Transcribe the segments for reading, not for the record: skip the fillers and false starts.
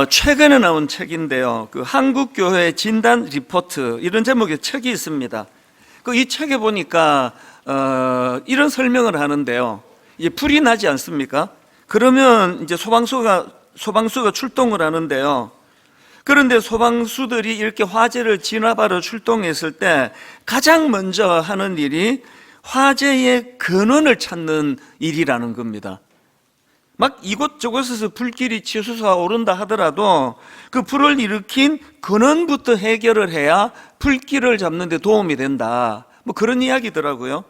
최근에 나온 책인데요. 그 한국교회 진단 리포트 이런 제목의 책이 있습니다. 이 책에 보니까 이런 설명을 하는데요. 이제 불이 나지 않습니까? 그러면 이제 소방수가 출동을 하는데요. 그런데 소방수들이 이렇게 화재를 진압하러 출동했을 때 가장 먼저 하는 일이 화재의 근원을 찾는 일이라는 겁니다. 막 이곳저곳에서 불길이 치솟아 오른다 하더라도 그 불을 일으킨 근원부터 해결을 해야 불길을 잡는 데 도움이 된다, 뭐 그런 이야기더라고요.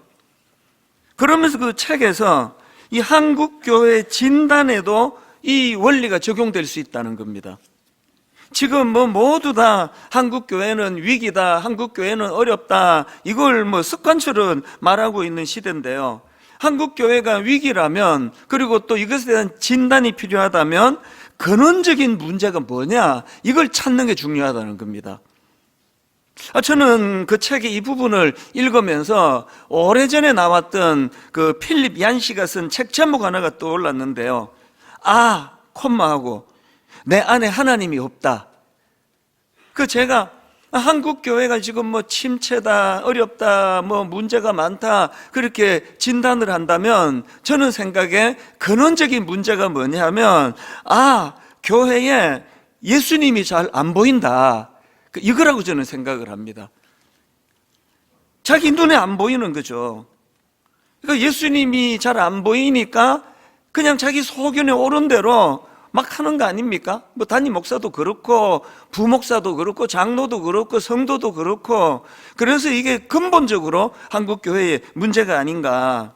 그러면서 그 책에서 이 한국교회 진단에도 이 원리가 적용될 수 있다는 겁니다. 지금 모두 다 한국교회는 위기다, 한국교회는 어렵다, 이걸 습관처럼 말하고 있는 시대인데요. 한국교회가 위기라면, 그리고 또 이것에 대한 진단이 필요하다면 근원적인 문제가 뭐냐, 이걸 찾는 게 중요하다는 겁니다. 저는 그 책의 이 부분을 읽으면서 오래전에 나왔던 그 필립 얀시가 쓴 책 제목 하나가 떠올랐는데요. 콤마하고 내 안에 하나님이 없다. 제가 한국교회가 지금 침체다, 어렵다, 문제가 많다, 그렇게 진단을 한다면 저는 생각에 근원적인 문제가 뭐냐면, 교회에 예수님이 잘 안 보인다, 이거라고 저는 생각을 합니다. 자기 눈에 안 보이는 거죠. 그러니까 예수님이 잘 안 보이니까 그냥 자기 소견에 옳은 대로 막 하는 거 아닙니까? 담임 목사도 그렇고, 부목사도 그렇고, 장로도 그렇고, 성도도 그렇고, 그래서 이게 근본적으로 한국교회의 문제가 아닌가.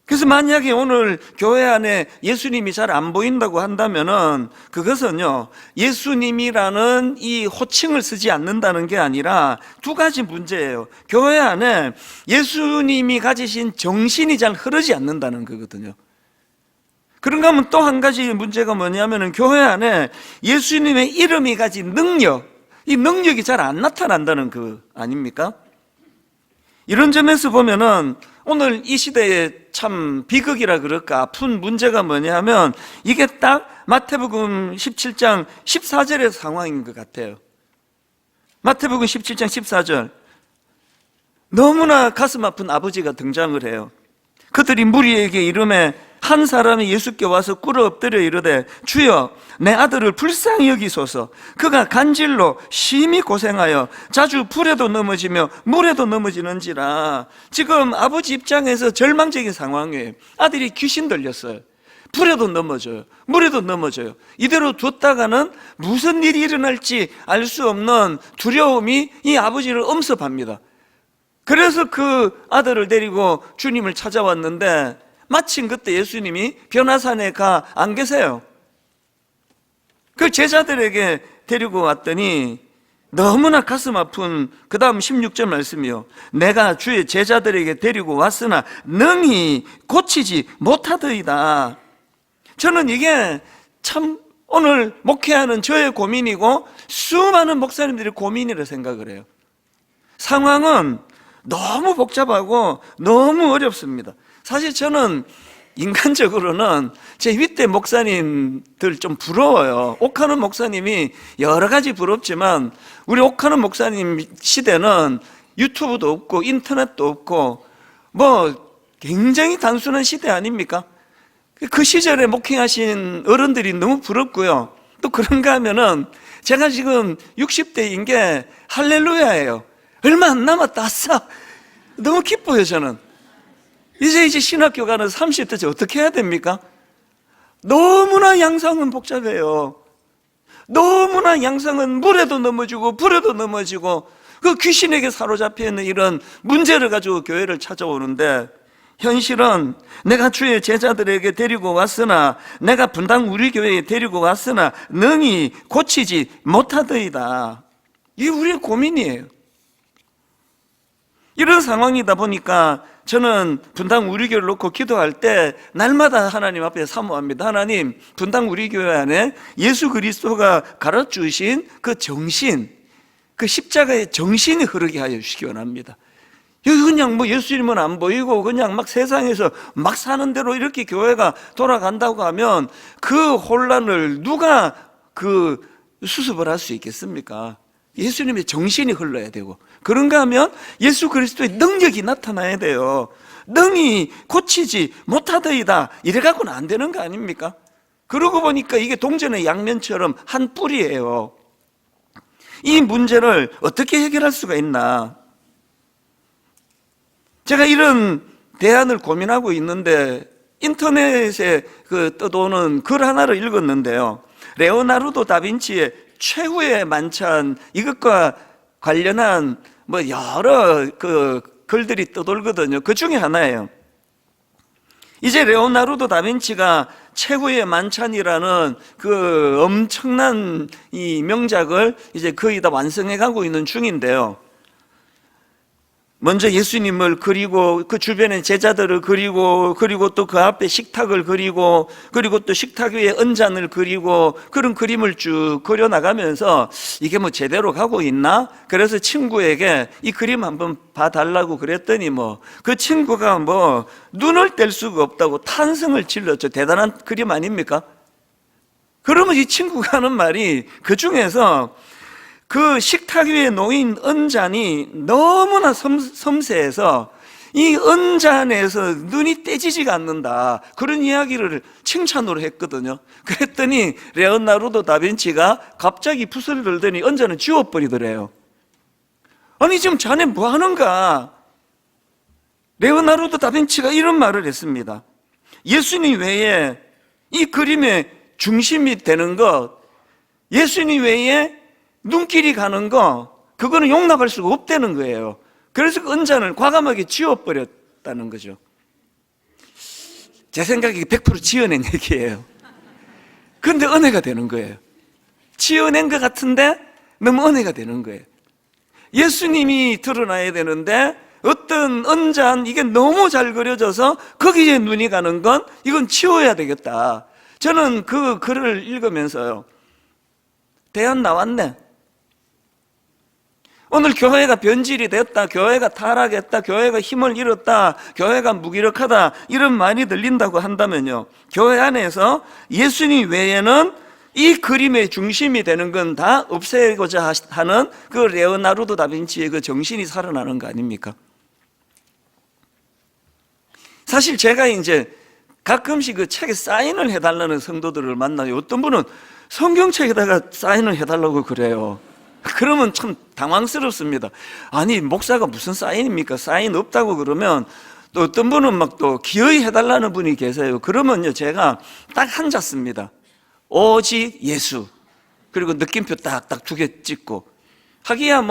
그래서 만약에 오늘 교회 안에 예수님이 잘 안 보인다고 한다면은 그것은요, 예수님이라는 이 호칭을 쓰지 않는다는 게 아니라 두 가지 문제예요. 교회 안에 예수님이 가지신 정신이 잘 흐르지 않는다는 거거든요. 그런가 하면 또 한 가지 문제가 뭐냐면은 교회 안에 예수님의 이름이 가진 능력, 이 능력이 잘 안 나타난다는 거 아닙니까? 이런 점에서 보면은 오늘 이 시대에 참 비극이라 그럴까, 아픈 문제가 뭐냐면 이게 딱 마태복음 17장 14절의 상황인 것 같아요. 마태복음 17장 14절, 너무나 가슴 아픈 아버지가 등장을 해요. 그들이 무리에게 이르매 한 사람이 예수께 와서 꿇어 엎드려 이르되, 주여 내 아들을 불쌍히 여기소서. 그가 간질로 심히 고생하여 자주 불에도 넘어지며 물에도 넘어지는지라. 지금 아버지 입장에서 절망적인 상황이에요. 아들이 귀신 들렸어요. 불에도 넘어져요, 물에도 넘어져요. 이대로 뒀다가는 무슨 일이 일어날지 알 수 없는 두려움이 이 아버지를 엄습합니다. 그래서 그 아들을 데리고 주님을 찾아왔는데 마침 그때 예수님이 변화산에 가 안 계세요. 그 제자들에게 데리고 왔더니 너무나 가슴 아픈 그 다음 16절 말씀이요, 내가 주의 제자들에게 데리고 왔으나 능히 고치지 못하더이다. 저는 이게 참 오늘 목회하는 저의 고민이고 수많은 목사님들의 고민이라 생각을 해요. 상황은 너무 복잡하고 너무 어렵습니다. 사실 저는 인간적으로는 제 윗대 목사님들 좀 부러워요. 옥하는 목사님이 여러 가지 부럽지만 우리 옥하는 목사님 시대는 유튜브도 없고 인터넷도 없고 굉장히 단순한 시대 아닙니까? 그 시절에 목회하신 어른들이 너무 부럽고요. 또 그런가 하면은 제가 지금 60대인 게 할렐루야예요. 얼마 안 남았다, 아싸. 너무 기뻐요, 저는. 이제 신학교 가는 30대째 어떻게 해야 됩니까? 너무나 양상은 복잡해요. 너무나 양상은 물에도 넘어지고 불에도 넘어지고 그 귀신에게 사로잡혀 있는 이런 문제를 가지고 교회를 찾아오는데, 현실은 내가 주의 제자들에게 데리고 왔으나, 내가 분당 우리 교회에 데리고 왔으나 능히 고치지 못하더이다. 이게 우리의 고민이에요. 이런 상황이다 보니까 저는 분당 우리 교회를 놓고 기도할 때 날마다 하나님 앞에 사모합니다. 하나님, 분당 우리 교회 안에 예수 그리스도가 가르쳐주신 그 정신, 그 십자가의 정신이 흐르게 하여 주시기 원합니다. 여기 그냥 예수님은 안 보이고 그냥 막 세상에서 막 사는 대로 이렇게 교회가 돌아간다고 하면 그 혼란을 누가 그 수습을 할 수 있겠습니까? 예수님의 정신이 흘러야 되고, 그런가 하면 예수 그리스도의 능력이 나타나야 돼요. 능히 고치지 못하더이다 이래갖고는 안 되는 거 아닙니까? 그러고 보니까 이게 동전의 양면처럼 한 뿔이에요. 이 문제를 어떻게 해결할 수가 있나? 제가 이런 대안을 고민하고 있는데 인터넷에 떠도는 글 하나를 읽었는데요. 레오나르도 다빈치의 최후의 만찬, 이것과 관련한 여러 글들이 떠돌거든요. 그 중에 하나예요. 이제 레오나르도 다빈치가 최후의 만찬이라는 그 엄청난 이 명작을 이제 거의 다 완성해 가고 있는 중인데요. 먼저 예수님을 그리고 그 주변에 제자들을 그리고 또 그 앞에 식탁을 그리고 또 식탁 위에 은잔을 그리고 그런 그림을 쭉 그려나가면서 이게 제대로 가고 있나? 그래서 친구에게 이 그림 한번 봐달라고 그랬더니 그 친구가 눈을 뗄 수가 없다고 탄성을 질렀죠. 대단한 그림 아닙니까? 그러면 이 친구가 하는 말이 그 중에서 그 식탁 위에 놓인 은잔이 너무나 섬세해서 이 은잔에서 눈이 떼지지가 않는다, 그런 이야기를 칭찬으로 했거든요. 그랬더니 레오나르도 다빈치가 갑자기 붓을 들더니 은잔을 지워버리더래요. 아니 지금 자네 뭐 하는가? 레오나르도 다빈치가 이런 말을 했습니다. 예수님 외에 이 그림의 중심이 되는 것, 예수님 외에 눈길이 가는 거, 그거는 용납할 수가 없다는 거예요. 그래서 그 은잔을 과감하게 지워버렸다는 거죠. 제 생각에 100% 지어낸 얘기예요. 그런데 은혜가 되는 거예요. 지어낸 것 같은데 너무 은혜가 되는 거예요. 예수님이 드러나야 되는데 어떤 은잔, 이게 너무 잘 그려져서 거기에 눈이 가는 건 이건 치워야 되겠다. 저는 그 글을 읽으면서요, 대안 나왔네. 오늘 교회가 변질이 됐다, 교회가 타락했다, 교회가 힘을 잃었다, 교회가 무기력하다, 이런 말이 들린다고 한다면요, 교회 안에서 예수님 외에는 이 그림의 중심이 되는 건 다 없애고자 하는 그 레오나르도 다빈치의 그 정신이 살아나는 거 아닙니까? 사실 제가 이제 가끔씩 그 책에 사인을 해달라는 성도들을 만나요. 어떤 분은 성경책에다가 사인을 해달라고 그래요. 그러면 참 당황스럽습니다. 아니 목사가 무슨 사인입니까? 사인 없다고 그러면, 또 어떤 분은 또 기어이 해달라는 분이 계세요. 그러면요 제가 딱 한자 씁니다. 오직 예수, 그리고 느낌표 딱딱 2개 찍고. 하기야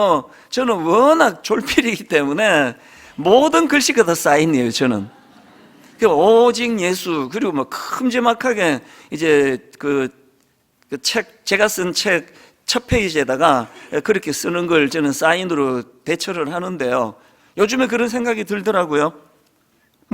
저는 워낙 졸필이기 때문에 모든 글씨가 다 사인이에요. 저는 오직 예수, 그리고 큼지막하게 이제 그 책, 제가 쓴 책 첫 페이지에다가 그렇게 쓰는 걸 저는 사인으로 대처를 하는데요, 요즘에 그런 생각이 들더라고요.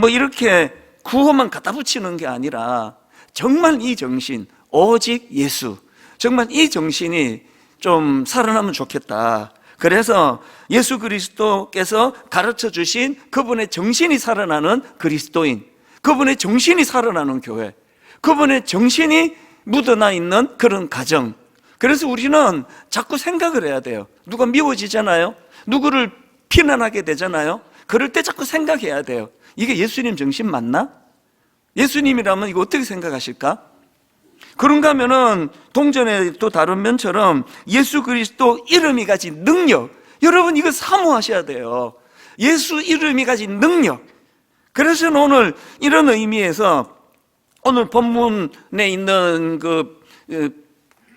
이렇게 구호만 갖다 붙이는 게 아니라 정말 이 정신, 오직 예수, 정말 이 정신이 좀 살아나면 좋겠다. 그래서 예수 그리스도께서 가르쳐 주신 그분의 정신이 살아나는 그리스도인, 그분의 정신이 살아나는 교회, 그분의 정신이 묻어나 있는 그런 가정. 그래서 우리는 자꾸 생각을 해야 돼요. 누가 미워지잖아요, 누구를 비난하게 되잖아요. 그럴 때 자꾸 생각해야 돼요. 이게 예수님 정신 맞나? 예수님이라면 이거 어떻게 생각하실까? 그런가 하면은 동전의 또 다른 면처럼 예수 그리스도 이름이 가진 능력, 여러분 이거 사모하셔야 돼요. 예수 이름이 가진 능력. 그래서 오늘 이런 의미에서 오늘 본문에 있는 그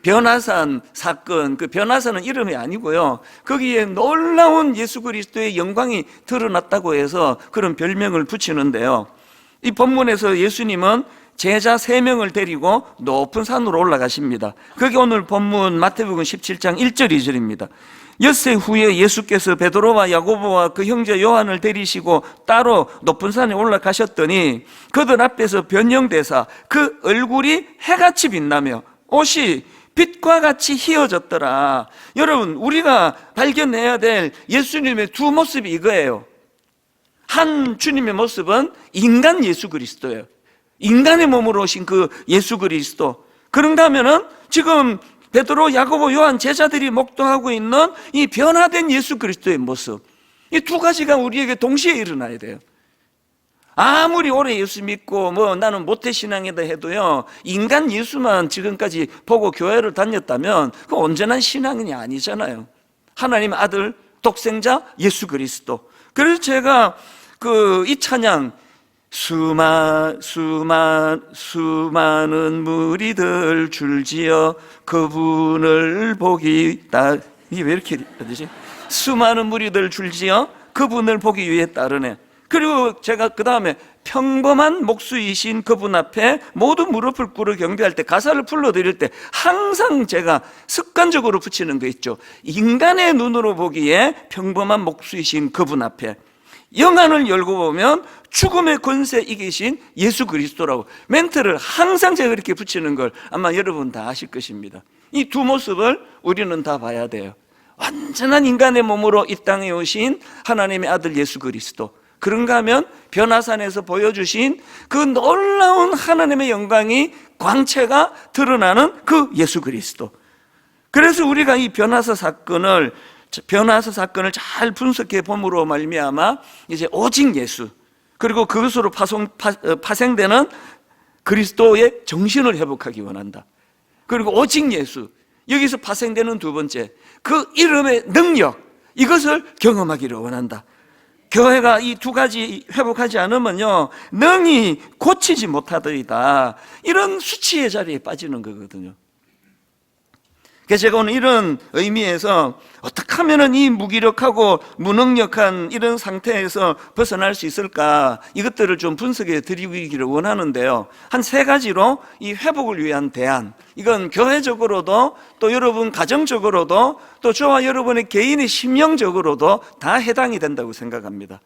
변화산 사건, 그 변화산은 이름이 아니고요, 거기에 놀라운 예수 그리스도의 영광이 드러났다고 해서 그런 별명을 붙이는데요, 이 본문에서 예수님은 제자 3명을 데리고 높은 산으로 올라가십니다. 그게 오늘 본문 마태복음 17장 1절 2절입니다. 엿새 후에 예수께서 베드로와 야고보와 그 형제 요한을 데리시고 따로 높은 산에 올라가셨더니 그들 앞에서 변형되사 그 얼굴이 해같이 빛나며 옷이 빛과 같이 희어졌더라. 여러분, 우리가 발견해야 될 예수님의 두 모습이 이거예요. 한 주님의 모습은 인간 예수 그리스도예요. 인간의 몸으로 오신 그 예수 그리스도. 그런가 하면은 지금 베드로, 야고보, 요한 제자들이 목도하고 있는 이 변화된 예수 그리스도의 모습, 이 두 가지가 우리에게 동시에 일어나야 돼요. 아무리 오래 예수 믿고 나는 모태신앙이다 해도요, 인간 예수만 지금까지 보고 교회를 다녔다면 그 온전한 신앙이 아니잖아요. 하나님 아들 독생자 예수 그리스도. 그래서 제가 이 찬양, 수많은 무리들 줄지어 그분을 보기 이게 왜 이렇게 되지? 수많은 무리들 줄지어 그분을 보기 위해 따르네. 그리고 제가 그 다음에 평범한 목수이신 그분 앞에 모두 무릎을 꿇어 경배할 때, 가사를 불러드릴 때 항상 제가 습관적으로 붙이는 거 있죠. 인간의 눈으로 보기에 평범한 목수이신 그분 앞에, 영안을 열고 보면 죽음의 권세 이기신 예수 그리스도라고 멘트를 항상 제가 그렇게 붙이는 걸 아마 여러분 다 아실 것입니다. 이 두 모습을 우리는 다 봐야 돼요. 완전한 인간의 몸으로 이 땅에 오신 하나님의 아들 예수 그리스도, 그런가 하면 변화산에서 보여주신 그 놀라운 하나님의 영광이, 광채가 드러나는 그 예수 그리스도. 그래서 우리가 이 변화사 사건을 잘 분석해 봄으로 말미암아 이제 오직 예수, 그리고 그것으로 파생되는 그리스도의 정신을 회복하기 원한다. 그리고 오직 예수, 여기서 파생되는 두 번째, 그 이름의 능력, 이것을 경험하기를 원한다. 교회가 이 두 가지 회복하지 않으면요, 능히 고치지 못하더이다, 이런 수치의 자리에 빠지는 거거든요. 그래서 제가 오늘 이런 의미에서 어떻게 하면 이 무기력하고 무능력한 이런 상태에서 벗어날 수 있을까, 이것들을 좀 분석해 드리기를 원하는데요, 한 세 가지로 이 회복을 위한 대안, 이건 교회적으로도 또 여러분 가정적으로도 또 저와 여러분의 개인의 심령적으로도 다 해당이 된다고 생각합니다.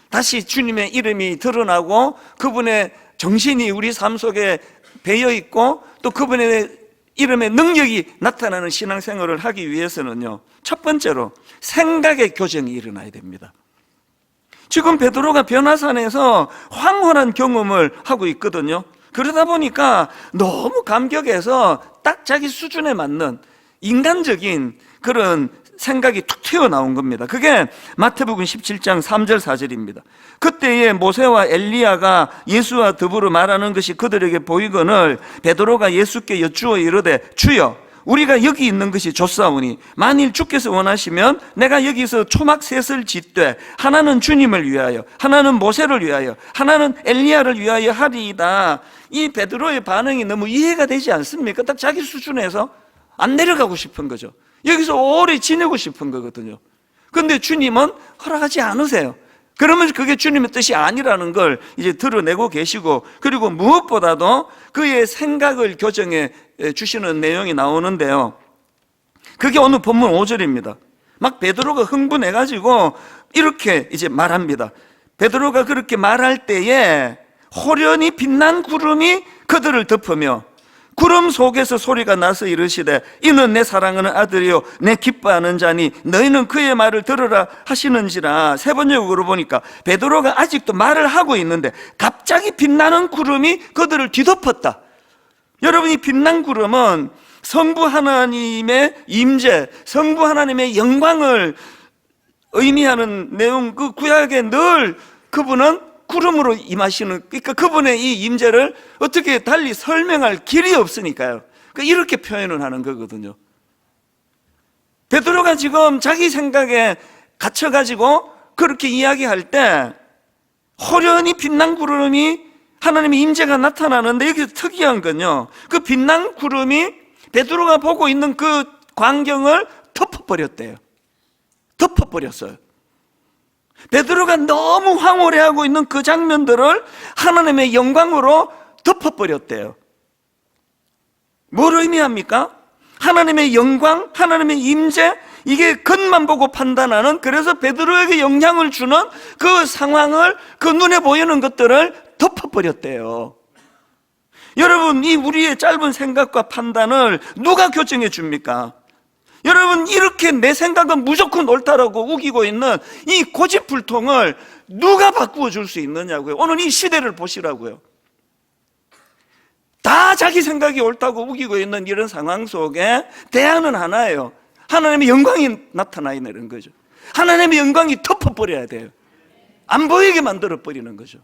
다시 주님의 이름이 드러나고 그분의 정신이 우리 삶 속에 배어 있고 또 그분의 이름의 능력이 나타나는 신앙생활을 하기 위해서는요, 첫 번째로 생각의 교정이 일어나야 됩니다. 지금 베드로가 변화산에서 황홀한 경험을 하고 있거든요. 그러다 보니까 너무 감격해서 딱 자기 수준에 맞는 인간적인 그런 생각이 툭 튀어나온 겁니다. 그게 마태복음 17장 3절 4절입니다. 그때에 모세와 엘리야가 예수와 더불어 말하는 것이 그들에게 보이거늘 베드로가 예수께 여쭈어 이르되 주여, 우리가 여기 있는 것이 좋사오니 만일 주께서 원하시면 내가 여기서 초막 셋을 짓되 하나는 주님을 위하여, 하나는 모세를 위하여, 하나는 엘리야를 위하여 하리이다. 이 베드로의 반응이 너무 이해가 되지 않습니까? 딱 자기 수준에서 안 내려가고 싶은 거죠. 여기서 오래 지내고 싶은 거거든요. 그런데 주님은 허락하지 않으세요. 그러면 그게 주님의 뜻이 아니라는 걸 이제 드러내고 계시고, 그리고 무엇보다도 그의 생각을 교정해 주시는 내용이 나오는데요, 그게 오늘 본문 5절입니다. 막 베드로가 흥분해가지고 이렇게 이제 말합니다. 베드로가 그렇게 말할 때에 호련히 빛난 구름이 그들을 덮으며 구름 속에서 소리가 나서 이르시되 이는 내 사랑하는 아들이요 내 기뻐하는 자니 너희는 그의 말을 들으라 하시는지라. 세 번역으로 보니까 베드로가 아직도 말을 하고 있는데 갑자기 빛나는 구름이 그들을 뒤덮었다. 여러분이 빛난 구름은 성부 하나님의 임재, 성부 하나님의 영광을 의미하는 내용, 그 구약에 늘 그분은 구름으로 임하시는, 그러니까 그분의 이 임재를 어떻게 달리 설명할 길이 없으니까요. 그러니까 이렇게 표현을 하는 거거든요. 베드로가 지금 자기 생각에 갇혀가지고 그렇게 이야기할 때 호련히 빛난 구름이 하나님의 임재가 나타나는데, 여기서 특이한 건요, 그 빛난 구름이 베드로가 보고 있는 그 광경을 덮어버렸대요. 덮어버렸어요. 베드로가 너무 황홀해하고 있는 그 장면들을 하나님의 영광으로 덮어버렸대요. 뭘 의미합니까? 하나님의 영광, 하나님의 임재, 이게 겉만 보고 판단하는, 그래서 베드로에게 영향을 주는 그 상황을, 그 눈에 보이는 것들을 덮어버렸대요. 여러분, 이 우리의 짧은 생각과 판단을 누가 교정해 줍니까? 여러분, 이렇게 내 생각은 무조건 옳다라고 우기고 있는 이 고집불통을 누가 바꾸어 줄 수 있느냐고요. 오늘 이 시대를 보시라고요. 다 자기 생각이 옳다고 우기고 있는 이런 상황 속에 대안은 하나예요. 하나님의 영광이 나타나는 거죠. 하나님의 영광이 덮어버려야 돼요. 안 보이게 만들어버리는 거죠.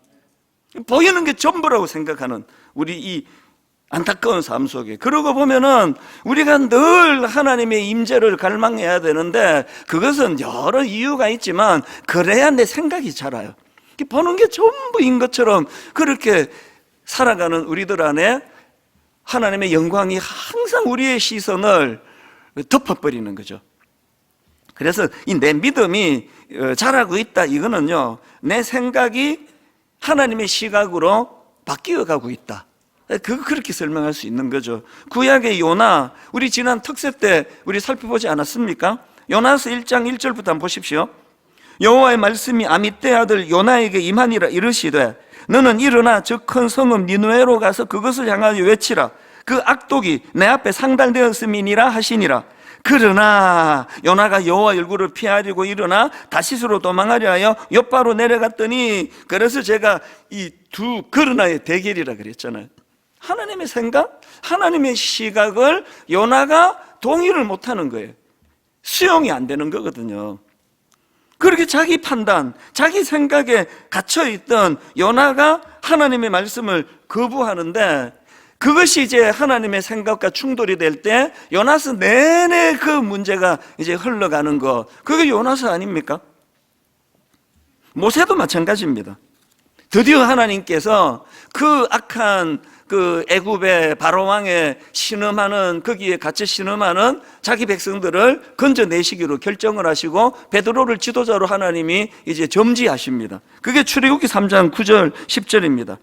보이는 게 전부라고 생각하는 우리 이 안타까운 삶 속에, 그러고 보면은 우리가 늘 하나님의 임재를 갈망해야 되는데, 그것은 여러 이유가 있지만 그래야 내 생각이 자라요. 보는 게 전부인 것처럼 그렇게 살아가는 우리들 안에 하나님의 영광이 항상 우리의 시선을 덮어버리는 거죠. 그래서 이 내 믿음이 자라고 있다, 이거는요, 내 생각이 하나님의 시각으로 바뀌어 가고 있다, 그렇게 설명할 수 있는 거죠. 구약의 요나, 우리 지난 특세 때 우리 살펴보지 않았습니까? 요나서 1장 1절부터 한번 보십시오. 여호와의 말씀이 아미떼 아들 요나에게 임하니라. 이르시되 너는 일어나 저 큰 성읍 니느웨로 가서 그것을 향하여 외치라. 그 악독이 내 앞에 상달되었음이니라 하시니라. 그러나 요나가 여호와 얼굴을 피하려고 일어나 다시스로 도망하려 하여 욥바로 내려갔더니, 그래서 제가 이 두 그러나의 대결이라 그랬잖아요. 하나님의 생각, 하나님의 시각을 요나가 동의를 못하는 거예요. 수용이 안 되는 거거든요. 그렇게 자기 판단, 자기 생각에 갇혀있던 요나가 하나님의 말씀을 거부하는데, 그것이 이제 하나님의 생각과 충돌이 될 때 요나서 내내 그 문제가 이제 흘러가는 거, 그게 요나서 아닙니까? 모세도 마찬가지입니다. 드디어 하나님께서 그 악한 그 애굽의 바로왕에 신음하는, 거기에 갇혀 신음하는 자기 백성들을 건져내시기로 결정을 하시고 베드로를 지도자로 하나님이 이제 점지하십니다. 그게 출애굽기 3장 9절 10절입니다.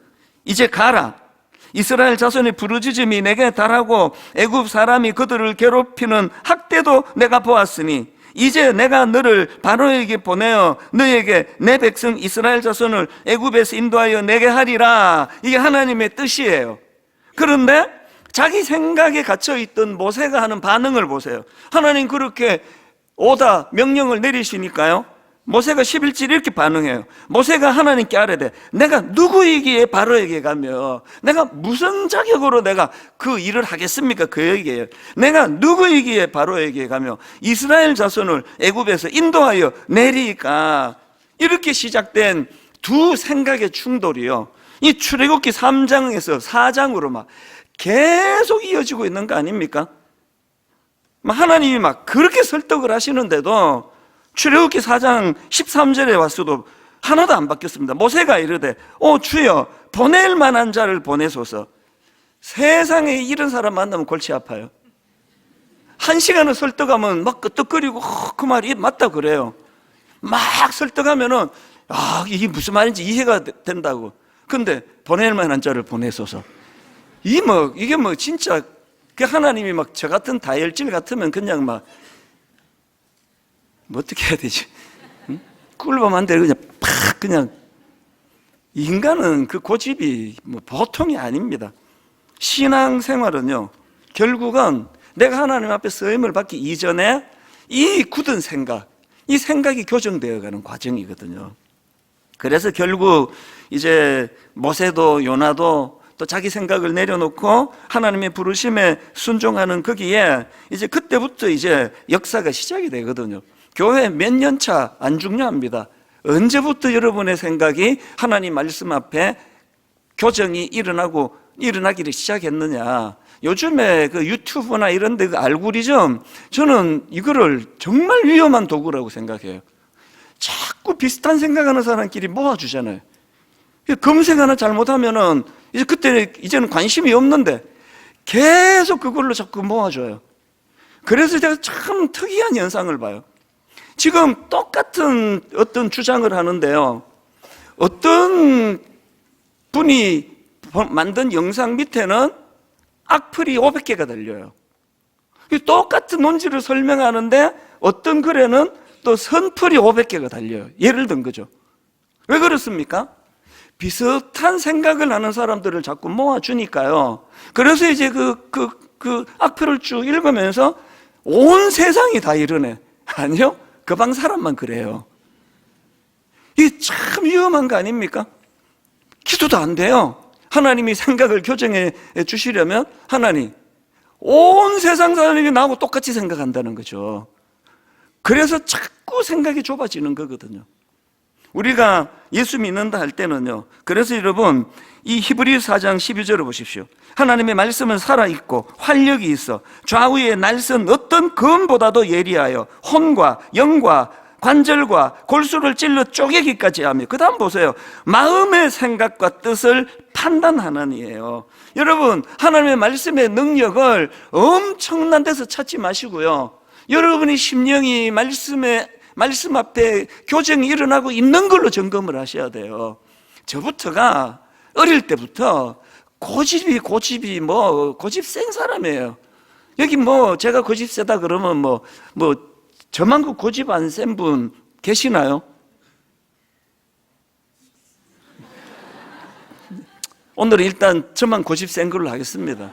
이제 가라. 이스라엘 자손의 부르짖음이 내게 달하고 애굽 사람이 그들을 괴롭히는 학대도 내가 보았으니 이제 내가 너를 바로에게 보내어 너에게 내 백성 이스라엘 자손을 애굽에서 인도하여 내게 하리라. 이게 하나님의 뜻이에요. 그런데 자기 생각에 갇혀있던 모세가 하는 반응을 보세요. 하나님 그렇게 오다 명령을 내리시니까요, 모세가 11절 이렇게 반응해요. 모세가 하나님께 아뢰되 내가 누구이기에 바로에게 가며 내가 무슨 자격으로 내가 그 일을 하겠습니까? 그 얘기예요. 내가 누구이기에 바로에게 가며 이스라엘 자손을 애굽에서 인도하여 내리까. 이렇게 시작된 두 생각의 충돌이요, 이 출애굽기 3장에서 4장으로 막 계속 이어지고 있는 거 아닙니까? 하나님이 막 그렇게 설득을 하시는데도 출애굽기 4장 13절에 왔어도 하나도 안 바뀌었습니다. 모세가 이르되 주여 보낼 만한 자를 보내소서. 세상에 이런 사람 만나면 골치 아파요. 한 시간을 설득하면 막 끄떡거리고 그 말이 맞다 그래요. 막 설득하면은 이게 무슨 말인지 이해가 된다고. 근데 보낼 만한 자를 보내소서. 이게 진짜 그 하나님이 막 저 같은 다혈질 같으면 그냥 막 어떻게 해야 되지? 꿀밤한 대로 그냥 팍 그냥. 인간은 그 고집이 보통이 아닙니다. 신앙생활은요, 결국은 내가 하나님 앞에 쓰임을 받기 이전에 이 굳은 생각, 이 생각이 교정되어가는 과정이거든요. 그래서 결국 이제 모세도 요나도 또 자기 생각을 내려놓고 하나님의 부르심에 순종하는 거기에 이제 그때부터 이제 역사가 시작이 되거든요. 교회 몇 년 차 안 중요합니다. 언제부터 여러분의 생각이 하나님 말씀 앞에 교정이 일어나기를 시작했느냐. 요즘에 그 유튜브나 이런 데 그 알고리즘, 저는 이거를 정말 위험한 도구라고 생각해요. 자꾸 비슷한 생각하는 사람끼리 모아주잖아요. 검색 하나 잘못하면은 이제는 관심이 없는데 계속 그걸로 자꾸 모아줘요. 그래서 제가 참 특이한 현상을 봐요. 지금 똑같은 어떤 주장을 하는데요, 어떤 분이 만든 영상 밑에는 악플이 500개가 달려요. 똑같은 논지를 설명하는데 어떤 글에는 또 선플이 500개가 달려요. 예를 든 거죠. 왜 그렇습니까? 비슷한 생각을 하는 사람들을 자꾸 모아주니까요. 그래서 이제 그 악플을 쭉 읽으면서 온 세상이 다 이러네. 아니요, 그 방 사람만 그래요. 이게 참 위험한 거 아닙니까? 기도도 안 돼요. 하나님이 생각을 교정해 주시려면 하나님, 온 세상 사람이 나하고 똑같이 생각한다는 거죠. 그래서 자꾸 생각이 좁아지는 거거든요. 우리가 예수 믿는다 할 때는요, 그래서 여러분 이 히브리서 4장 12절을 보십시오. 하나님의 말씀은 살아있고 활력이 있어 좌우의 날선 어떤 검보다도 예리하여 혼과 영과 관절과 골수를 찔러 쪼개기까지 하며, 그 다음 보세요. 마음의 생각과 뜻을 판단하느니에요. 여러분, 하나님의 말씀의 능력을 엄청난 데서 찾지 마시고요, 여러분이 심령이 말씀 앞에 교정이 일어나고 있는 걸로 점검을 하셔야 돼요. 저부터가 어릴 때부터 고집이 고집 센 사람이에요. 여기 제가 고집 세다 그러면 저만 그 고집 안 센 분 계시나요? 오늘은 일단 저만 고집 센 걸로 하겠습니다.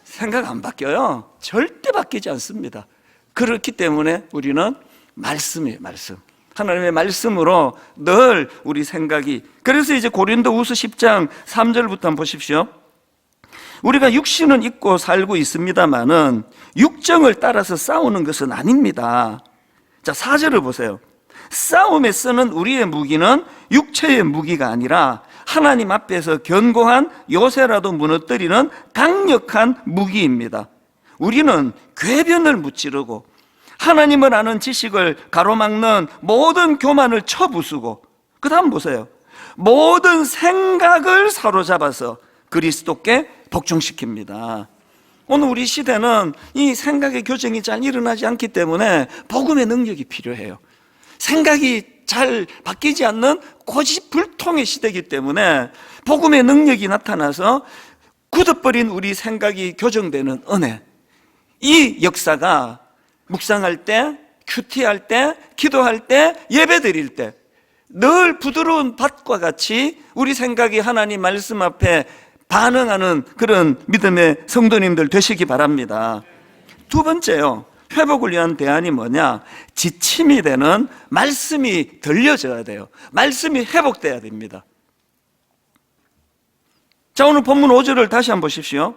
생각 안 바뀌어요. 절대 바뀌지 않습니다. 그렇기 때문에 우리는 말씀이에요, 말씀. 하나님의 말씀으로 늘 우리 생각이, 그래서 이제 고린도후서 10장 3절부터 한번 보십시오. 우리가 육신은 입고 살고 있습니다마는 육정을 따라서 싸우는 것은 아닙니다. 자, 4절을 보세요. 싸움에 쓰는 우리의 무기는 육체의 무기가 아니라 하나님 앞에서 견고한 요새라도 무너뜨리는 강력한 무기입니다. 우리는 궤변을 무찌르고 하나님을 아는 지식을 가로막는 모든 교만을 쳐부수고, 그 다음 보세요. 모든 생각을 사로잡아서 그리스도께 복종시킵니다. 오늘 우리 시대는 이 생각의 교정이 잘 일어나지 않기 때문에 복음의 능력이 필요해요. 생각이 잘 바뀌지 않는 고집불통의 시대이기 때문에 복음의 능력이 나타나서 굳어버린 우리 생각이 교정되는 은혜, 이 역사가 묵상할 때, 큐티할 때, 기도할 때, 예배 드릴 때 늘 부드러운 밭과 같이 우리 생각이 하나님 말씀 앞에 반응하는 그런 믿음의 성도님들 되시기 바랍니다. 두 번째요, 회복을 위한 대안이 뭐냐? 지침이 되는 말씀이 들려져야 돼요. 말씀이 회복돼야 됩니다. 자, 오늘 본문 5절을 다시 한번 보십시오.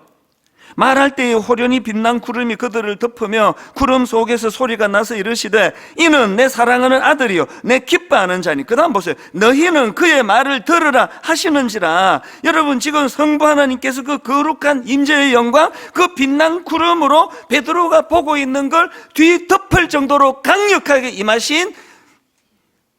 말할 때에 호련히 빛난 구름이 그들을 덮으며 구름 속에서 소리가 나서 이르시되 이는 내 사랑하는 아들이요 내 기뻐하는 자니. 그 다음 보세요. 너희는 그의 말을 들으라 하시는지라. 여러분, 지금 성부 하나님께서 그 거룩한 임재의 영광, 그 빛난 구름으로 베드로가 보고 있는 걸 뒤덮을 정도로 강력하게 임하신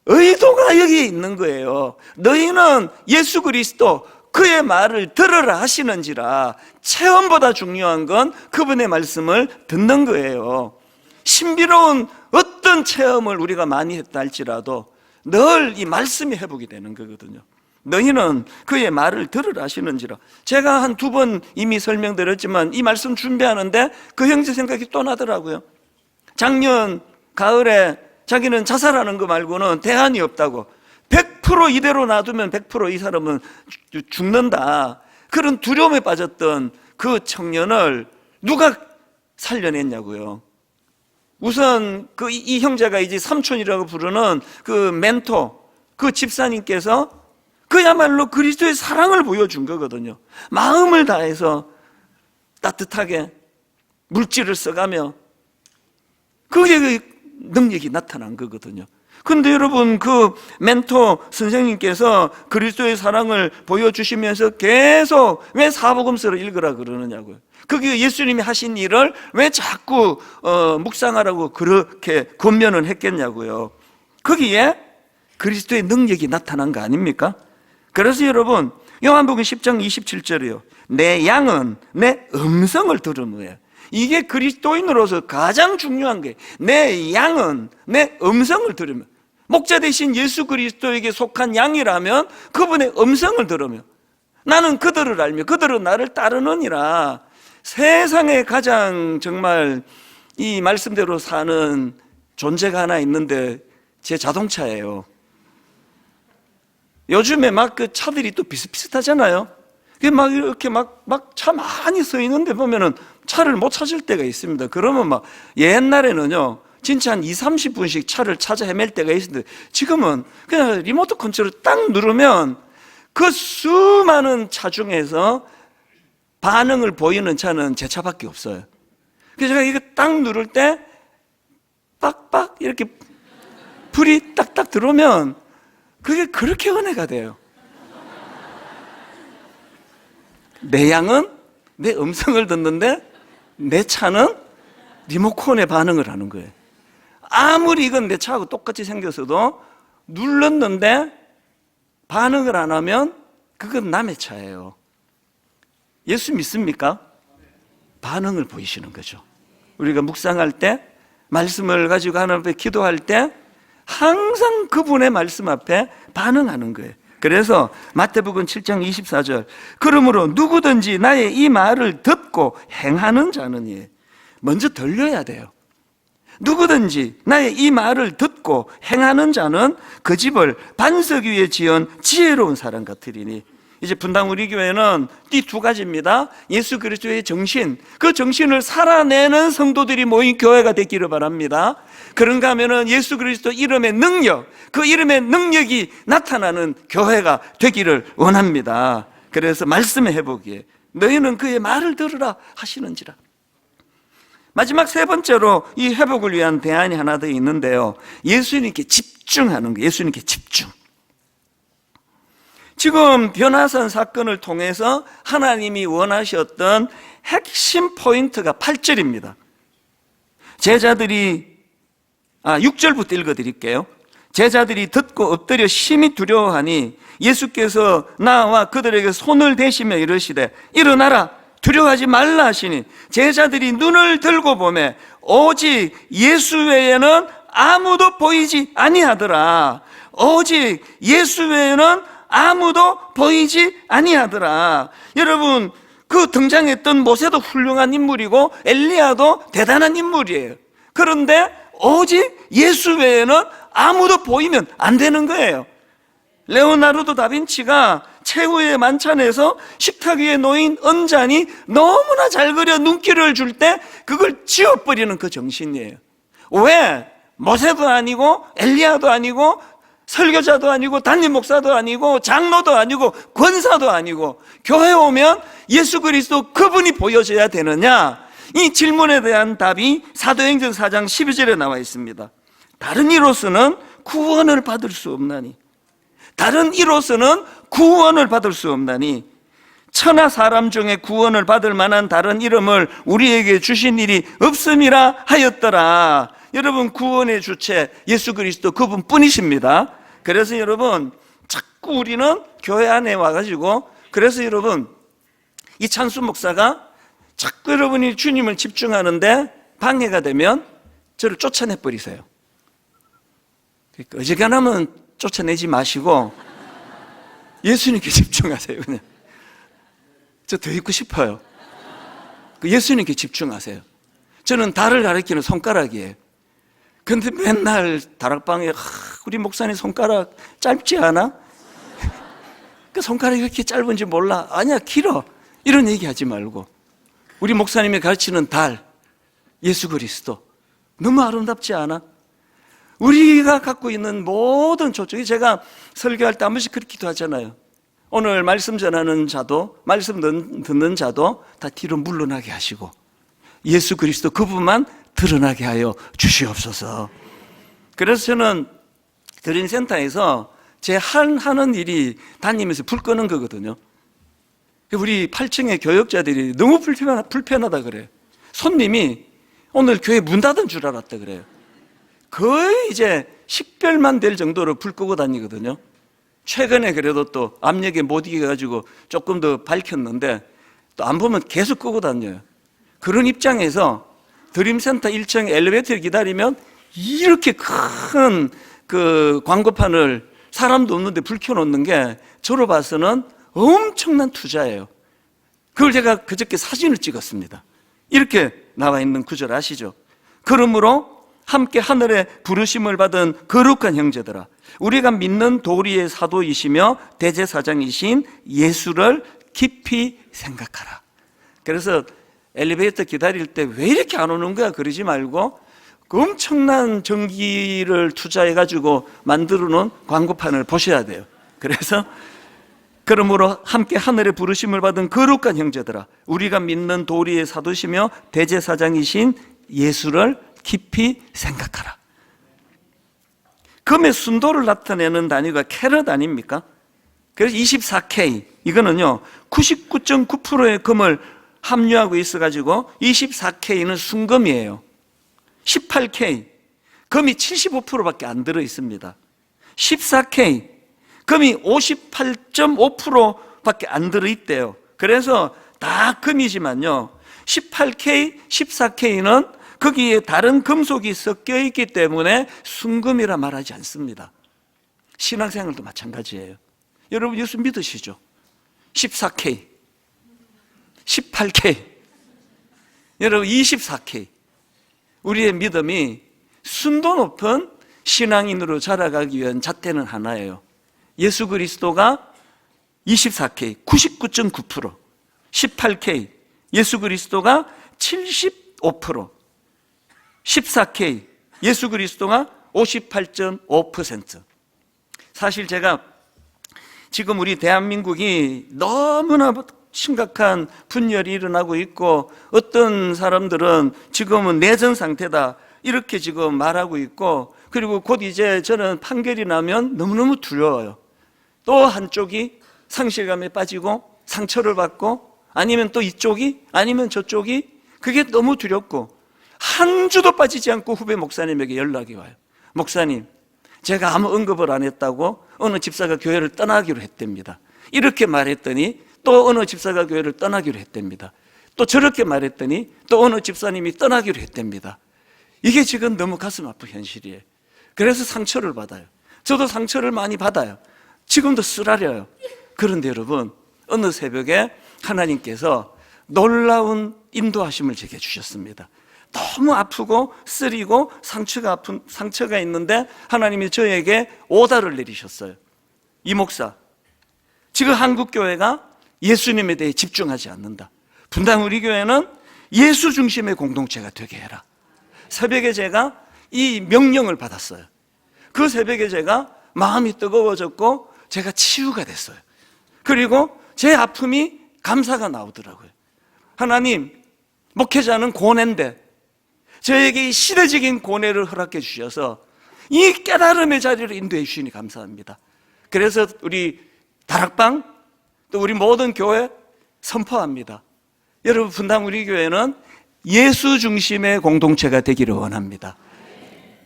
의도가 여기에 있는 거예요. 너희는 예수 그리스도 그의 말을 들으라 하시는지라. 체험보다 중요한 건 그분의 말씀을 듣는 거예요. 신비로운 어떤 체험을 우리가 많이 했다 할지라도 늘 이 말씀이 회복이 되는 거거든요. 너희는 그의 말을 들으라 하시는지라. 제가 한 두 번 이미 설명드렸지만 이 말씀 준비하는데 그 형제 생각이 또 나더라고요. 작년 가을에 자기는 자살하는 거 말고는 대안이 없다고, 100% 이대로 놔두면 100% 이 사람은 죽는다, 그런 두려움에 빠졌던 그 청년을 누가 살려냈냐고요. 우선 이 형제가 이제 삼촌이라고 부르는 그 멘토, 그 집사님께서 그야말로 그리스도의 사랑을 보여준 거거든요. 마음을 다해서 따뜻하게 물질을 써가며 그게 능력이 나타난 거거든요. 근데 여러분, 그 멘토 선생님께서 그리스도의 사랑을 보여주시면서 계속 왜 사복음서를 읽으라 그러느냐고요. 그게 예수님이 하신 일을 왜 자꾸 묵상하라고 그렇게 권면을 했겠냐고요. 거기에 그리스도의 능력이 나타난 거 아닙니까? 그래서 여러분, 요한복음 10장 27절이요. 내 양은 내 음성을 들으므에. 이게 그리스도인으로서 가장 중요한 게, 내 양은 내 음성을 들으며, 목자 대신 예수 그리스도에게 속한 양이라면 그분의 음성을 들으며 나는 그들을 알며 그들은 나를 따르느니라. 세상에 가장 정말 이 말씀대로 사는 존재가 하나 있는데 제 자동차예요. 요즘에 막 그 차들이 또 비슷비슷하잖아요. 막 이렇게 막 차 많이 서 있는데 보면은 차를 못 찾을 때가 있습니다. 그러면 막 옛날에는요, 진짜 한 20-30분씩 차를 찾아 헤맬 때가 있었는데 지금은 그냥 리모트 컨트롤을 딱 누르면 그 수많은 차 중에서 반응을 보이는 차는 제 차밖에 없어요. 그래서 제가 이거 딱 누를 때 빡빡 이렇게 불이 딱딱 들어오면 그게 그렇게 은혜가 돼요. 내 양은 내 음성을 듣는데 내 차는 리모컨에 반응을 하는 거예요. 아무리 이건 내 차하고 똑같이 생겼어도 눌렀는데 반응을 안 하면 그건 남의 차예요. 예수 믿습니까? 반응을 보이시는 거죠. 우리가 묵상할 때, 말씀을 가지고 하나님 앞에 기도할 때 항상 그분의 말씀 앞에 반응하는 거예요. 그래서 마태복음 7장 24절, 그러므로 누구든지 나의 이 말을 듣고 행하는 자는, 먼저 들려야 돼요. 누구든지 나의 이 말을 듣고 행하는 자는 그 집을 반석 위에 지은 지혜로운 사람 같으리니. 이제 분당 우리 교회는 이 두 가지입니다. 예수 그리스도의 정신, 그 정신을 살아내는 성도들이 모인 교회가 되기를 바랍니다. 그런가 하면은 예수 그리스도 이름의 능력, 그 이름의 능력이 나타나는 교회가 되기를 원합니다. 그래서 말씀의 회복이에요. 너희는 그의 말을 들으라 하시는지라. 마지막 세 번째로 이 회복을 위한 대안이 하나 더 있는데요, 예수님께 집중하는 거예요. 예수님께 집중. 지금 변화산 사건을 통해서 하나님이 원하셨던 핵심 포인트가 8절입니다. 제자들이 6절부터 읽어드릴게요. 제자들이 듣고 엎드려 심히 두려워하니 예수께서 나와 그들에게 손을 대시며 이르시되 일어나라 두려워하지 말라 하시니 제자들이 눈을 들고 보매 오직 예수 외에는 아무도 보이지 아니하더라. 오직 예수 외에는 아무도 보이지 아니하더라. 여러분, 그 등장했던 모세도 훌륭한 인물이고 엘리야도 대단한 인물이에요. 그런데 오직 예수 외에는 아무도 보이면 안 되는 거예요. 레오나르도 다빈치가 최후의 만찬에서 식탁 위에 놓인 은잔이 너무나 잘 그려 눈길을 줄 때 그걸 지워버리는 그 정신이에요. 왜? 모세도 아니고 엘리야도 아니고 설교자도 아니고 담임 목사도 아니고 장로도 아니고 권사도 아니고 교회 오면 예수 그리스도 그분이 보여져야 되느냐? 이 질문에 대한 답이 사도행전 4장 12절에 나와 있습니다. 다른 이로서는 구원을 받을 수 없나니, 다른 이로서는 구원을 받을 수 없나니 천하 사람 중에 구원을 받을 만한 다른 이름을 우리에게 주신 일이 없음이라 하였더라. 여러분, 구원의 주체 예수 그리스도 그분뿐이십니다. 그래서 여러분, 자꾸 우리는 교회 안에 와가지고, 그래서 여러분, 이 찬수 목사가 자꾸 여러분이 주님을 집중하는데 방해가 되면 저를 쫓아내버리세요. 그러니까 어지간하면 쫓아내지 마시고 예수님께 집중하세요. 그냥 저 더 있고 싶어요. 예수님께 집중하세요. 저는 달을 가리키는 손가락이에요. 근데 맨날 다락방에 우리 목사님 손가락 짧지 않아? 그 손가락이 그렇게 짧은지 몰라. 아니야, 길어. 이런 얘기 하지 말고 우리 목사님이 가르치는 달, 예수 그리스도 너무 아름답지 않아? 우리가 갖고 있는 모든 초점이, 제가 설교할 때 한 번씩 그렇게 기도하잖아요. 오늘 말씀 전하는 자도 말씀 듣는 자도 다 뒤로 물러나게 하시고 예수 그리스도 그분만 드러나게 하여 주시옵소서. 그래서 저는 드림센터에서 제 하는 일이 다니면서 불 끄는 거거든요. 우리 8층의 교역자들이 너무 불편하다 그래요. 손님이 오늘 교회 문 닫은 줄 알았다 그래요. 거의 이제 식별만 될 정도로 불 끄고 다니거든요. 최근에 그래도 또 압력에 못 이겨가지고 조금 더 밝혔는데 또 안 보면 계속 끄고 다녀요. 그런 입장에서 드림센터 1층 엘리베이터를 기다리면 이렇게 큰 그 광고판을 사람도 없는데 불 켜놓는 게 저로 봐서는 엄청난 투자예요. 그걸 제가 그저께 사진을 찍었습니다. 이렇게 나와 있는 구절 아시죠? 그러므로 함께 하늘의 부르심을 받은 거룩한 형제들아, 우리가 믿는 도리의 사도이시며 대제사장이신 예수를 깊이 생각하라. 그래서 엘리베이터 기다릴 때 왜 이렇게 안 오는 거야 그러지 말고 그 엄청난 전기를 투자해가지고 만들어 놓은 광고판을 보셔야 돼요. 그래서 그러므로 함께 하늘의 부르심을 받은 거룩한 형제들아, 우리가 믿는 도리의 사도시며 대제사장이신 예수를 깊이 생각하라. 금의 순도를 나타내는 단위가 캐럿 아닙니까? 그래서 24K, 이거는요 99.9%의 금을 함유하고 있어가지고 24K는 순금이에요. 18K, 금이 75%밖에 안 들어 있습니다. 14K, 금이 58.5%밖에 안 들어 있대요. 그래서 다 금이지만요 18K, 14K는 거기에 다른 금속이 섞여 있기 때문에 순금이라 말하지 않습니다. 신앙생활도 마찬가지예요. 여러분 예수 믿으시죠? 14K, 18K, 여러분 24K. 우리의 믿음이 순도 높은 신앙인으로 자라가기 위한 잣대는 하나예요. 예수 그리스도가 24K, 99.9%, 18K, 예수 그리스도가 75%, 14K, 예수 그리스도가 58.5%. 사실 제가 지금 우리 대한민국이 너무나 심각한 분열이 일어나고 있고, 어떤 사람들은 지금은 내전 상태다 이렇게 지금 말하고 있고, 그리고 곧 이제 저는 판결이 나면 너무너무 두려워요. 또 한쪽이 상실감에 빠지고 상처를 받고, 아니면 또 이쪽이 아니면 저쪽이, 그게 너무 두렵고 한 주도 빠지지 않고 후배 목사님에게 연락이 와요. 목사님, 제가 아무 언급을 안 했다고 어느 집사가 교회를 떠나기로 했답니다. 이렇게 말했더니 또 어느 집사가 교회를 떠나기로 했답니다. 또 저렇게 말했더니 또 어느 집사님이 떠나기로 했답니다. 이게 지금 너무 가슴 아픈 현실이에요. 그래서 상처를 받아요. 저도 상처를 많이 받아요. 지금도 쓰라려요. 그런데 여러분, 어느 새벽에 하나님께서 놀라운 인도하심을 제게 주셨습니다. 너무 아프고 쓰리고 상처가 있는데 하나님이 저에게 오다를 내리셨어요. 이 목사, 지금 한국교회가 예수님에 대해 집중하지 않는다. 분당 우리 교회는 예수 중심의 공동체가 되게 해라. 새벽에 제가 이 명령을 받았어요. 그 새벽에 제가 마음이 뜨거워졌고 제가 치유가 됐어요. 그리고 제 아픔이 감사가 나오더라고요. 하나님, 목회자는 고뇌인데 저에게 이 시대적인 고뇌를 허락해 주셔서 이 깨달음의 자리를 인도해 주시니 감사합니다. 그래서 우리 다락방 또 우리 모든 교회 선포합니다. 여러분, 분당 우리 교회는 예수 중심의 공동체가 되기를 원합니다.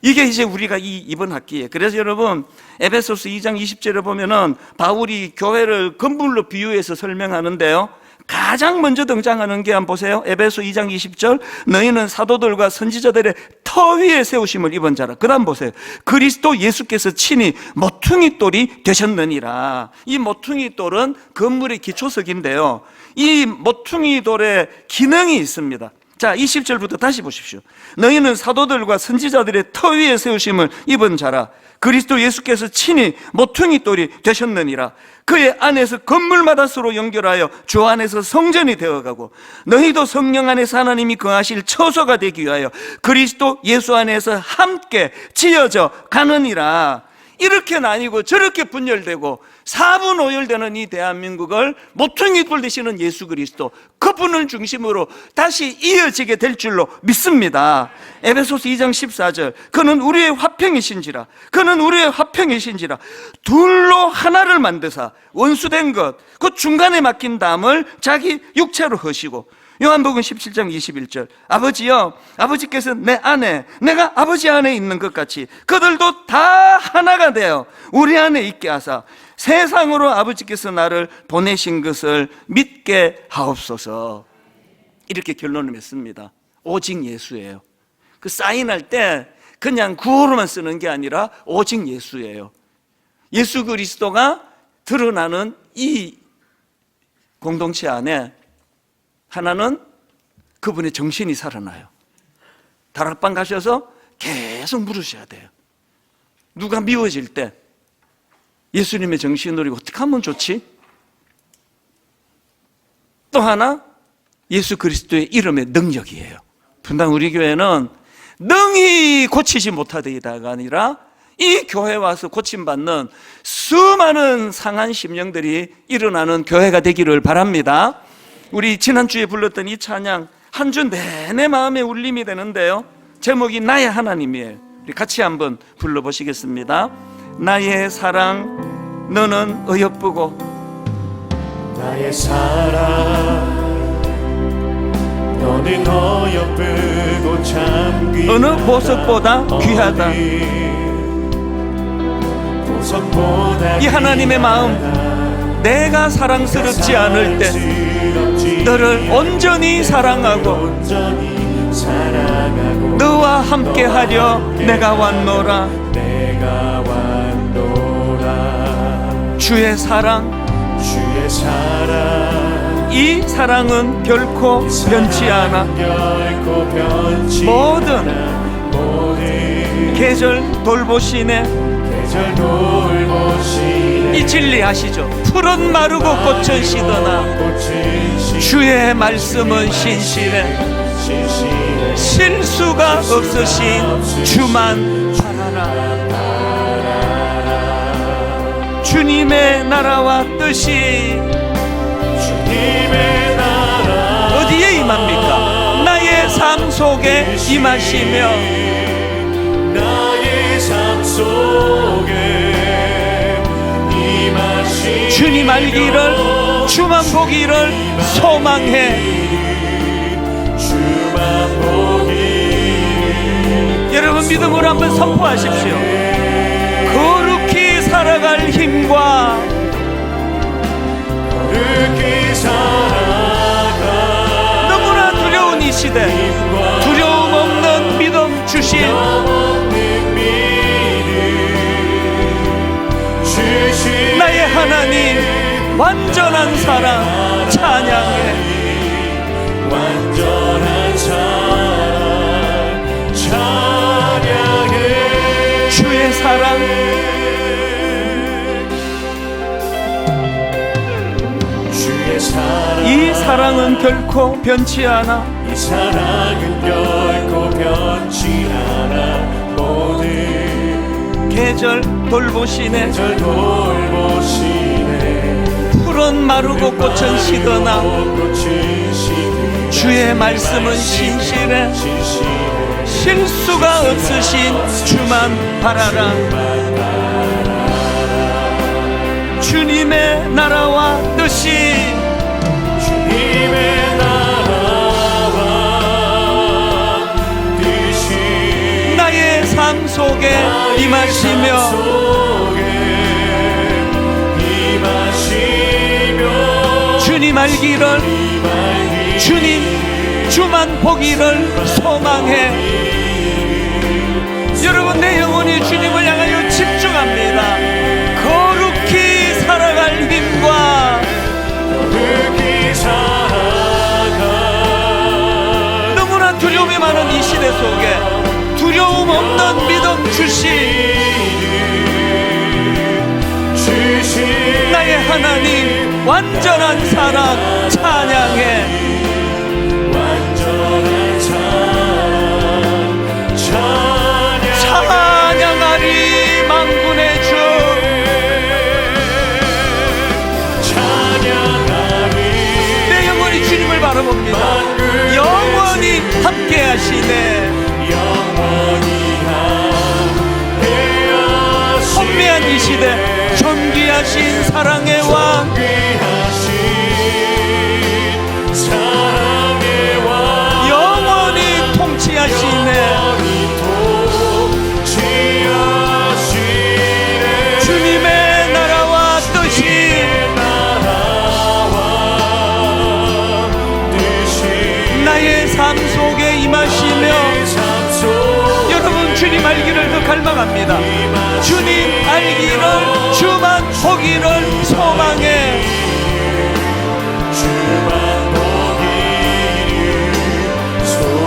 이게 이제 우리가 이번 학기에, 그래서 여러분 에베소서 2장 20절에 보면은 바울이 교회를 건물로 비유해서 설명하는데요, 가장 먼저 등장하는 게 한번 보세요. 에베소 2장 20절, 너희는 사도들과 선지자들의 터 위에 세우심을 입은 자라. 그 다음 보세요. 그리스도 예수께서 친히 모퉁이 돌이 되셨느니라. 이 모퉁이 돌은 건물의 기초석인데요, 이 모퉁이 돌에 기능이 있습니다. 자, 20절부터 다시 보십시오. 너희는 사도들과 선지자들의 터 위에 세우심을 입은 자라. 그리스도 예수께서 친히 모퉁이 돌이 되셨느니라. 그의 안에서 건물마다 서로 연결하여 주 안에서 성전이 되어가고, 너희도 성령 안에서 하나님이 거하실 처소가 되기 위하여 그리스도 예수 안에서 함께 지어져 가느니라. 이렇게 나뉘고 저렇게 분열되고 사분오열되는 이 대한민국을 모퉁이 돌 되시는 예수 그리스도, 그분을 중심으로 다시 이어지게 될 줄로 믿습니다. 에베소서 2장 14절, 그는 우리의 화평이신지라. 그는 우리의 화평이신지라. 둘로 하나를 만드사 원수된 것 그 중간에 막힌 담을 자기 육체로 허시고. 요한복음 17장 21절, 아버지여, 아버지께서 내 안에, 내가 아버지 안에 있는 것 같이 그들도 다 하나가 되어 우리 안에 있게 하사 세상으로 아버지께서 나를 보내신 것을 믿게 하옵소서. 이렇게 결론을 맺습니다. 오직 예수예요. 그 사인할 때 그냥 구호로만 쓰는 게 아니라 오직 예수예요. 예수 그리스도가 드러나는 이 공동체 안에 하나는 그분의 정신이 살아나요. 다락방 가셔서 계속 물으셔야 돼요. 누가 미워질 때 예수님의 정신으로 어떻게 하면 좋지? 또 하나, 예수 그리스도의 이름의 능력이에요. 분당 우리 교회는 능히 고치지 못하되이다가 아니라 이 교회에 와서 고침받는 수많은 상한 심령들이 일어나는 교회가 되기를 바랍니다. 우리 지난주에 불렀던 이 찬양 한 주 내내 마음에 울림이 되는데요, 제목이 나의 하나님이에요. 우리 같이 한번 불러보시겠습니다. 나의 사랑 너는 어여쁘고, 나의 사랑 너는 어여쁘고 참 귀하다. 어느 보석보다 귀하다. 보석보다 이 하나님의 마음, 내가 사랑스럽지 않을 때 너를 온전히 사랑하고 너와 함께하려 내가 왔노라. 주의 사랑, 이 사랑은 결코 변치 않아. 모든 계절 돌보시네. 이 진리 아시죠? 푸른 마르고 꽃은 시드나 주의 말씀은 신실해. 실수가 없으신 주만 바라라. 주님의 나라와 뜻이 어디에 임합니까? 나의 삶 속에 임하시며, 주님 알기를, 주만 보기를 소망해. 여러분 믿음으로 한번 선포하십시오. 거룩히 살아갈 힘과 너무나 두려운 이 시대, 두려움 없는 믿음 주신 나의 하나님, 완전한 사랑 찬양해. 완전한 사랑 찬양해. 주의 사랑, 주의 사랑, 이 사랑은 결코 변치 않아. 이 사랑은 결코 변치 않아. 모든 계절 돌보시네. 계절 돌보시네. 푸른 마르고 꽃은 시드나 주의 말씀은 신실해. 실수가 없으신 주만 바라라. 주님의 나라와 뜻이 주님의 나라와 뜻이 나의 삶 속에 임하시며, 주님 알기를, 주님 주만 보기를 소망해. 여러분, 내 영혼이 주님을 향하여 집중합니다. 거룩히 살아갈 힘과 너무나 두려움이 많은 이 시대 속에 두려움 없는 믿음 주신 나의 하나님, 완전한 사랑 찬양해. 완전한 사랑 찬양하리 만군의 주. 찬양하리. 내 영혼이 주님을 바라봅니다. 영원히 함께 하시네. 혼미한 이 시대 존귀하신 사랑의 왕, 영원히 통치하시네. 주님의 나라와 뜻이 나의 삶 속에 임하시며, 여러분 주님 알기를 더 갈망합니다. 주님 알기를, 주만 보기를 소망해.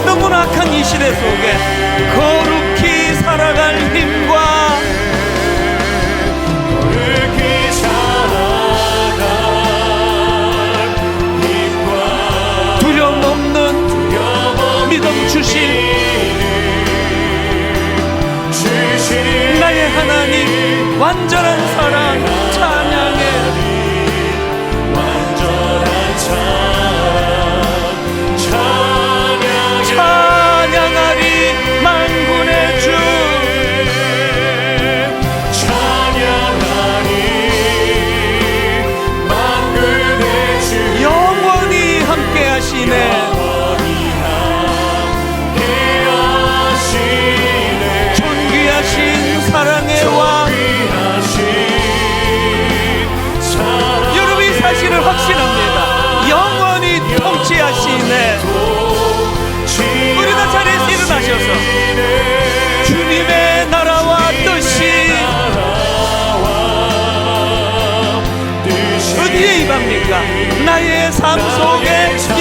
너무나 악한 이 시대 속에 거룩히 살아갈 힘과 두려움 없는 믿음 주신 나의 하나님, 하나님 완전한 사랑 찬양해. 완전한 사랑 찬양하리 만군의 주. 찬양하리 만군의 주. 영원히 함께 하시네. 존귀하신 사랑의 왕. 여러분 이 사실을 확신합니다. 영원히 통치하시네. 우리 다 자리에서 일어나셔서 주님의 나라와 뜻이 어디에 임합니까? 나의 삶 속에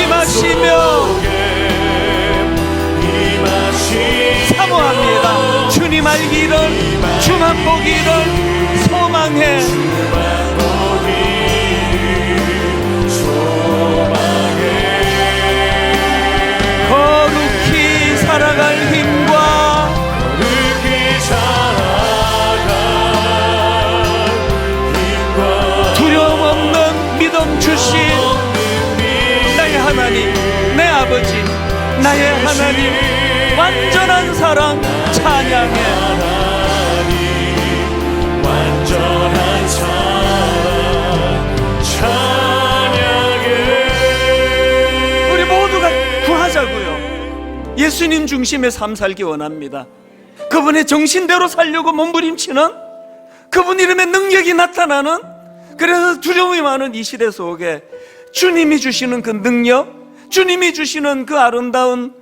임하시며 사모합니다. 주님 알기를, 주만 보기를 소망해. 거룩히 살아갈 힘과 두려움 없는 믿음 주신 나의 하나님, 내 아버지, 나의 하나님 완전한 사랑 찬양해. 완전한 사랑 찬양해. 우리 모두가 구하자고요. 예수님 중심의 삶 살기 원합니다. 그분의 정신대로 살려고 몸부림치는, 그분 이름의 능력이 나타나는, 그래서 두려움이 많은 이 시대 속에 주님이 주시는 그 능력, 주님이 주시는 그 아름다운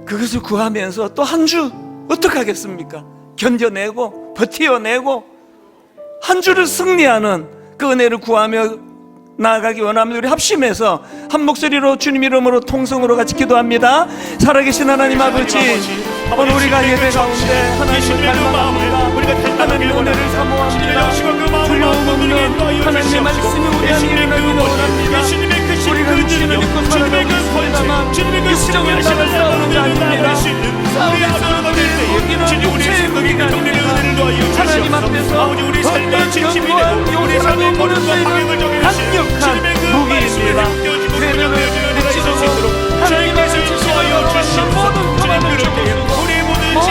그것을 구하면서 또 한 주 어떻게 하겠습니까? 견뎌내고 버텨내고 한 주를 승리하는 그 은혜를 구하며 나아가기 원하면 우리 합심해서 한 목소리로 주님 이름으로 통성으로 같이 기도합니다. 살아계신 하나님 아버지, 오늘 우리가 예배 가운데 하나님을 닮아갑니다. 하나님의 은혜를 사모합니다. 두려움 없는 하나님의 말씀이 우리 안에 일어나기를 원합니다. 우리가 육신을 믿고 살아가고 있습니다만 육정을 따라 싸우는 게 아닙니다. 싸움에서 우리의 무기는 육체의 무기가 아닙니다. 하나님 앞에서 어떤 견고한 요새라도 모르는 강력한 무기입니다. 죄명을 묻지도 하나님을 지시하여 주신 모든 고난을 접어주고 모든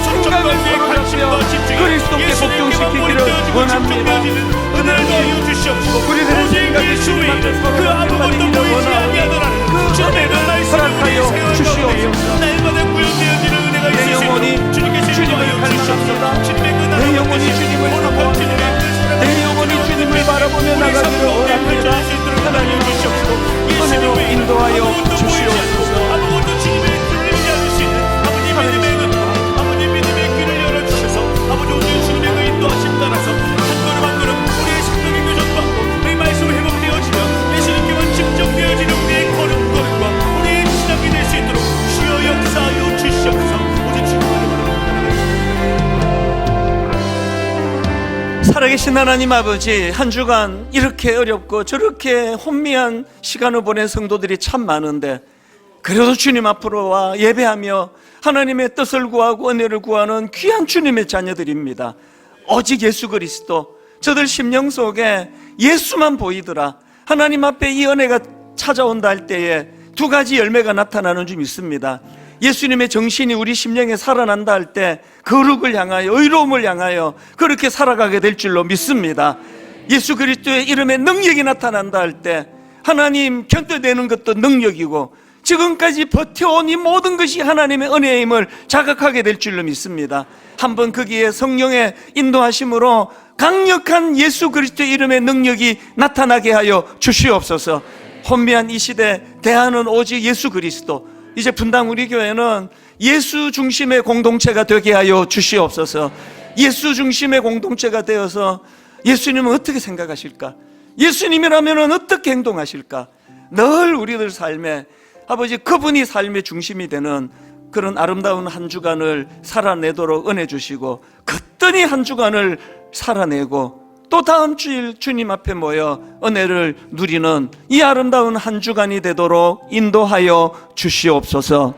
생각을 사로잡혀 그리스도께 복종시키기를 원합니다. 우리들의 생각이 주님 앞에 사로잡혀 가기를 원하오니 그 은혜를 허락하여 주시옵소서. 내 영혼이 주님을 닮았습니다. 내 영혼이 주님을 사모합니다. 내 영혼이 주님을 바라보며 나가기를 원합니다. 하나님 은혜로 인도하여 주시옵소서. 아버지 믿음의 귀를 열어주셔서 아버지 오늘 주님의 그 인도하심 따라서 한 걸음 한 걸음 우리의 생명이 교정받고 우리 말씀을 회복되어지며 예수님께만 집중되어지는 우리의 걸음걸음과 우리의 시작이 될 수 있도록 주여 역사하여 주시옵소서. 오직 주님만을 살아계신 하나님 아버지, 한 주간 이렇게 어렵고 저렇게 혼미한 시간을 보낸 성도들이 참 많은데 그래도 주님 앞으로 와 예배하며 하나님의 뜻을 구하고 은혜를 구하는 귀한 주님의 자녀들입니다. 오직 예수 그리스도, 저들 심령 속에 예수만 보이더라. 하나님 앞에 이 은혜가 찾아온다 할 때에 두 가지 열매가 나타나는 줄 믿습니다. 예수님의 정신이 우리 심령에 살아난다 할 때 거룩을 향하여, 의로움을 향하여 그렇게 살아가게 될 줄로 믿습니다. 예수 그리스도의 이름에 능력이 나타난다 할 때 하나님 견뎌내는 것도 능력이고 지금까지 버텨온 이 모든 것이 하나님의 은혜의 힘을 자각하게 될 줄로 믿습니다. 한번 거기에 성령의 인도하심으로 강력한 예수 그리스도의 이름의 능력이 나타나게 하여 주시옵소서. 혼미한 이 시대 대안은 오직 예수 그리스도. 이제 분당 우리 교회는 예수 중심의 공동체가 되게 하여 주시옵소서. 예수 중심의 공동체가 되어서 예수님은 어떻게 생각하실까? 예수님이라면 어떻게 행동하실까? 늘 우리들 삶에 아버지 그분이 삶의 중심이 되는 그런 아름다운 한 주간을 살아내도록 은혜 주시고 거뜬히 한 주간을 살아내고 또 다음 주일 주님 앞에 모여 은혜를 누리는 이 아름다운 한 주간이 되도록 인도하여 주시옵소서.